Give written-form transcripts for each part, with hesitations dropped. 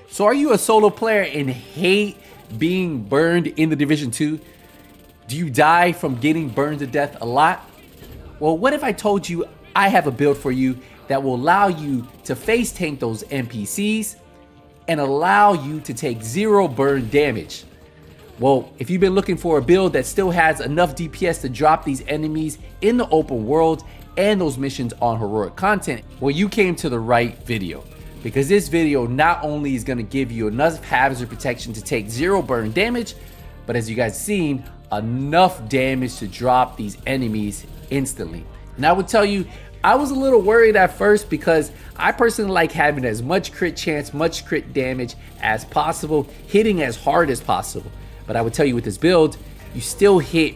So are you a solo player and hate being burned in the Division 2? Do you die from getting burned to death a lot? Well, what if I told you I have a build for you that will allow you to face tank those NPCs and allow you to take 0 burn damage? Well, if you've been looking for a build that still has enough DPS to drop these enemies in the open world and those missions on heroic content, well, you came to the right video. Because this video not only is going to give you enough hazard protection to take 0 burn damage, but as you guys seen, enough damage to drop these enemies instantly. And I would tell you, I was a little worried at first because I personally like having as much crit chance, much crit damage as possible, hitting as hard as possible. But I would tell you with this build, you still hit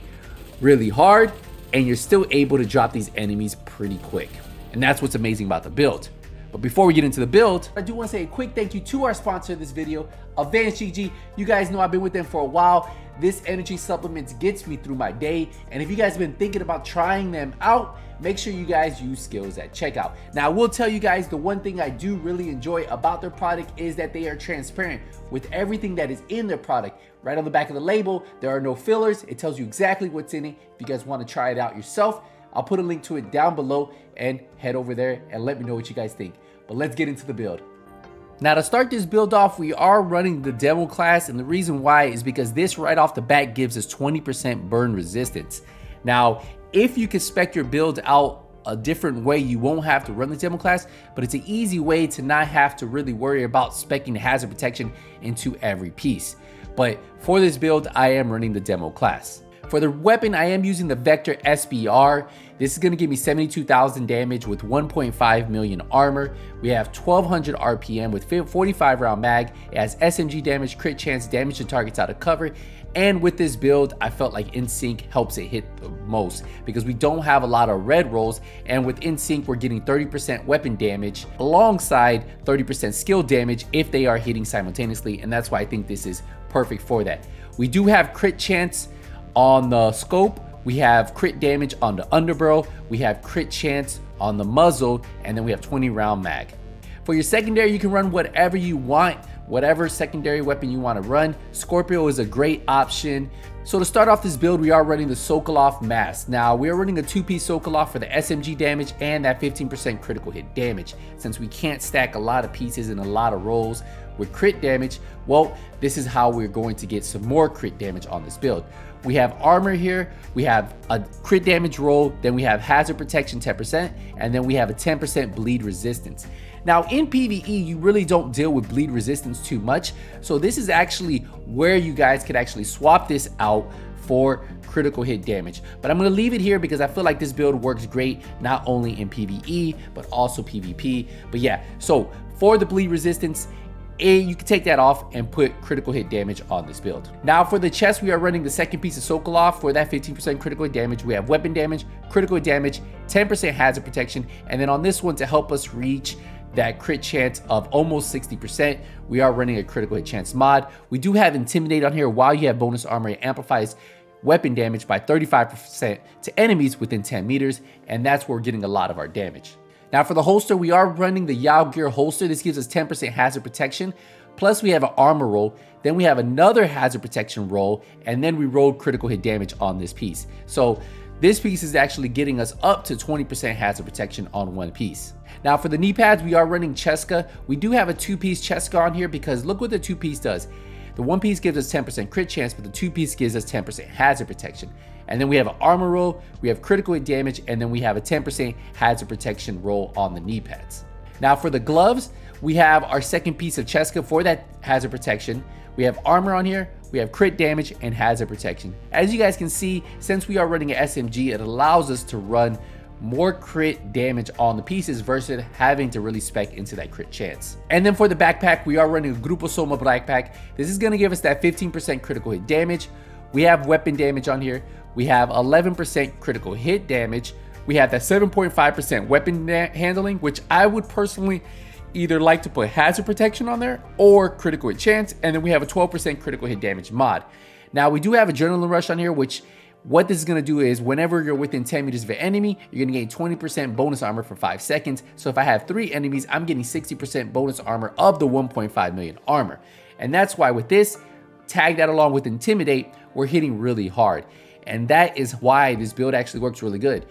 really hard and you're still able to drop these enemies pretty quick. And that's what's amazing about the build. But before we get into the build, I do want to say a quick thank you to our sponsor of this video, Advanced GG. You guys know I've been with them for a while. This energy supplements gets me through my day. And if you guys have been thinking about trying them out, make sure you guys use skills at checkout. Now, I will tell you guys the one thing I do really enjoy about their product is that they are transparent with everything that is in their product. Right on the back of the label, there are no fillers. It tells you exactly what's in it. If you guys want to try it out yourself, I'll put a link to it down below and head over there and let me know what you guys think. But let's get into the build. Now to start this build off, we are running the demo class, and the reason why is because this right off the bat gives us 20% burn resistance. Now, if you can spec your build out a different way, you won't have to run the demo class, but it's an easy way to not have to really worry about speccing the hazard protection into every piece. But for this build, I am running the demo class. For the weapon, I am using the Vector SBR. This is going to give me 72,000 damage with 1.5 million armor. We have 1200 RPM with 45 round mag. It has SMG damage, crit chance, damage to targets out of cover. And with this build, I felt like InSync helps it hit the most because we don't have a lot of red rolls. And with InSync, we're getting 30% weapon damage alongside 30% skill damage if they are hitting simultaneously. And that's why I think this is perfect for that. We do have crit chance on the scope, we have crit damage on the underbarrel, we have crit chance on the muzzle, and then we have 20 round mag. For your secondary, you can run whatever you want, whatever secondary weapon you want to run. Scorpio is a great option. So to start off this build, we are running the Sokolov mask. Now we are running a 2-piece Sokolov for the SMG damage and that 15% critical hit damage. Since we can't stack a lot of pieces and a lot of rolls with crit damage, well, this is how we're going to get some more crit damage on this build. We have armor here, we have a crit damage roll, then we have hazard protection 10%, and then we have a 10% bleed resistance. Now in PvE, you really don't deal with bleed resistance too much, so this is actually where you guys could actually swap this out for critical hit damage. But I'm going to leave it here because I feel like this build works great not only in PvE but also PvP. But yeah, so for the bleed resistance, you can take that off and put critical hit damage on this build. Now for the chest, we are running the second piece of Sokolov for that 15% critical hit damage. We have weapon damage, critical hit damage, 10% hazard protection, and then on this one to help us reach that crit chance of almost 60%, we are running a critical hit chance mod. We do have Intimidate on here. While you have bonus armor, it amplifies weapon damage by 35% to enemies within 10 meters, and that's where we're getting a lot of our damage. Now for the holster, we are running the Yao Gear holster. This gives us 10% hazard protection. Plus we have an armor roll. Then we have another hazard protection roll. And then we rolled critical hit damage on this piece. So this piece is actually getting us up to 20% hazard protection on one piece. Now for the knee pads, we are running Cheska. We do have a 2-piece Cheska on here because look what the 2-piece does. The 1-piece gives us 10% crit chance, but the 2-piece gives us 10% hazard protection. And then we have an armor roll, we have critical hit damage, and then we have a 10% hazard protection roll on the knee pads. Now for the gloves, we have our second piece of Cheska for that hazard protection. We have armor on here, we have crit damage and hazard protection. As you guys can see, since we are running an SMG, it allows us to run more crit damage on the pieces versus having to really spec into that crit chance. And then for the backpack, we are running a Grupo Soma backpack. This is going to give us that 15% critical hit damage. We have weapon damage on here. We have 11% critical hit damage. We have that 7.5% weapon handling, which I would personally either like to put hazard protection on there or critical hit chance. And then we have a 12% critical hit damage mod. Now we do have adrenaline rush on here, which What this is gonna do is whenever you're within 10 meters of an enemy, you're gonna gain 20% bonus armor for 5 seconds. So if I have 3 enemies, I'm getting 60% bonus armor of the 1.5 million armor. And that's why with this, tag that along with Intimidate, we're hitting really hard. And that is why this build actually works really good.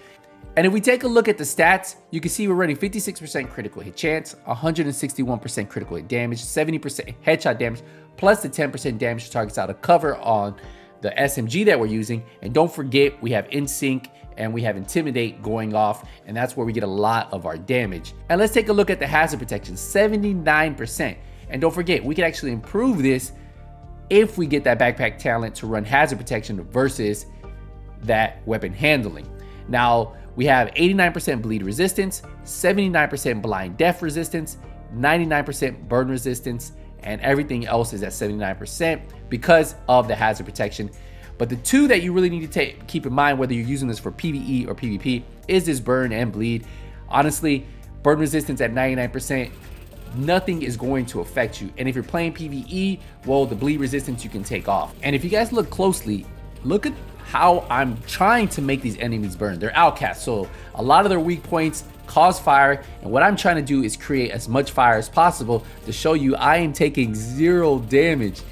And if we take a look at the stats, you can see we're running 56% critical hit chance, 161% critical hit damage, 70% headshot damage, plus the 10% damage to targets out of cover on the SMG that we're using. And don't forget, we have In Sync and we have Intimidate going off, and that's where we get a lot of our damage. And let's take a look at the hazard protection, 79%. And don't forget, we can actually improve this if we get that backpack talent to run hazard protection versus that weapon handling. Now, we have 89% bleed resistance, 79% blind death resistance, 99% burn resistance, and everything else is at 79% because of the hazard protection. But the two that you really need to keep in mind, whether you're using this for PvE or PvP, is this burn and bleed. Honestly, burn resistance at 99%, nothing is going to affect you. And if you're playing PvE, well, the bleed resistance you can take off. And if you guys look closely, look at how I'm trying to make these enemies burn. They're outcasts, so a lot of their weak points cause fire, and what I'm trying to do is create as much fire as possible to show you I am taking 0 damage.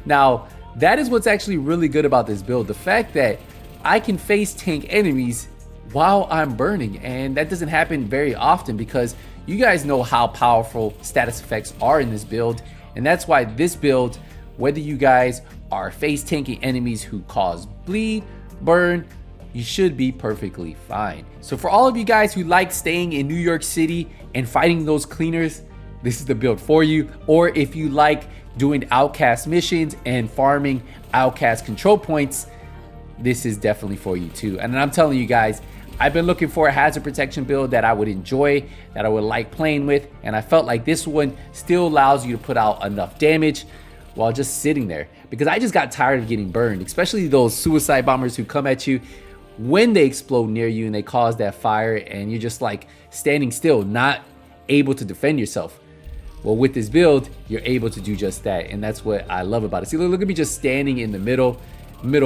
Now, that is what's actually really good about this build, the fact that I can face tank enemies while I'm burning, and that doesn't happen very often because you guys know how powerful status effects are in this build, and that's why this build, whether you guys are face tanking enemies who cause bleed, burn, you should be perfectly fine. So for all of you guys who like staying in New York City and fighting those cleaners, this is the build for you. Or if you like doing outcast missions and farming outcast control points, this is definitely for you too. And I'm telling you guys, I've been looking for a hazard protection build that I would enjoy, that I would like playing with, and I felt like this one still allows you to put out enough damage while just sitting there, because I just got tired of getting burned, especially those suicide bombers who come at you when they explode near you and they cause that fire and you're just like standing still, not able to defend yourself. Well, with this build, you're able to do just that, and that's what I love about it. See, look at me just standing in the middle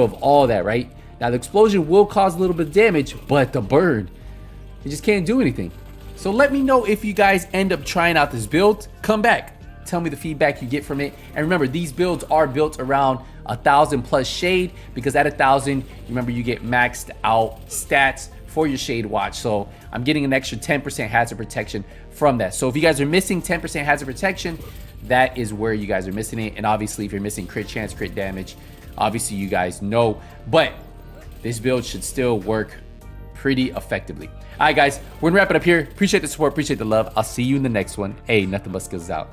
of all that, right? Now the explosion will cause a little bit of damage, but the burn, you just can't do anything. So let me know if you guys end up trying out this build. Come back, tell me the feedback you get from it. And remember, these builds are built around 1,000 plus shade, because at 1,000, remember, you get maxed out stats for your shade watch. So I'm getting an extra 10% hazard protection from that. So if you guys are missing 10% hazard protection, that is where you guys are missing it. And obviously if you're missing crit chance, crit damage, obviously you guys know, but this build should still work pretty effectively. All right, guys, we're gonna wrap it up here. Appreciate the support, appreciate the love. I'll see you in the next one. Hey, nothing but skills out.